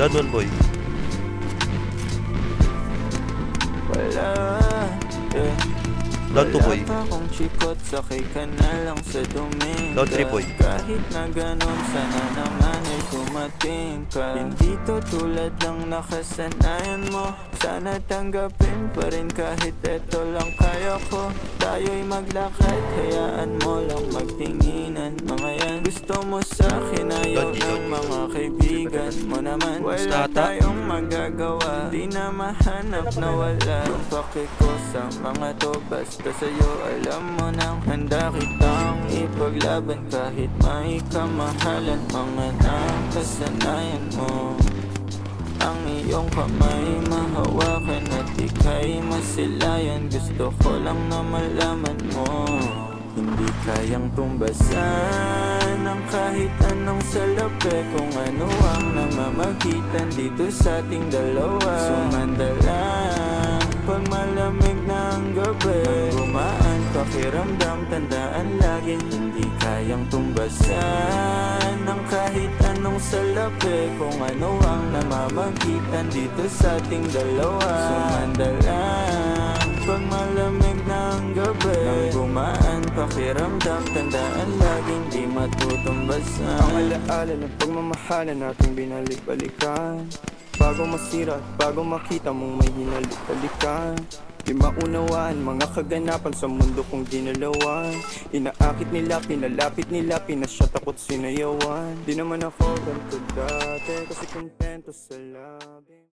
Down one boy. Wala, Down two boy. wala pa akong chikot, sakay ka na lang sa domingo. Down three boy. Kahit na ganun, sana naman ay dumating ka. Hindi to tulad lang nakasanayan mo. Sana tanggapin pa rin kahit eto lang kaya ko. Tayo'y maglakad, hayaan mo lang magtinginan. Mga yan, gusto mo sa'kin, ayaw ng mga kaibigan mo naman. Wala tayong magagawa, di na mahanap na wala. Yung pake ko sa mga to, basta sa'yo alam mo nang handa kitang ipaglaban. Kahit may kamahalan, mga nakasanayan mo. Ang iyong kamay mahawakan at ika'y masilayan. Gusto ko lang na malaman mo, hindi kayang tumbasan ng kahit anong salapi. Kung ano ang namamagitan dito sa ating dalawa. Sumandalang pag malamig na ang gabi, gumaan pakiramdam, tandaan laging hindi kayang tumbasan ng kahit anong salapi. Kung ano ang namamagitan dito sa ating dalawa. Sumandalang pag malamig na ang gabi, nang gumaan pakiramdam, tandaan laging di matutumbasan. Ang alaala ng pagmamahalan nating binalik-balikan. Bago masira at bago makita mong may hinalik-balikan. Di maunawaan mga kaganapan sa mundo kong ginalawan. Inaakit nila, pinalapit nila, pinasyat ako't sinayawan. Di naman ako ganito dati kasi kontento sa labi.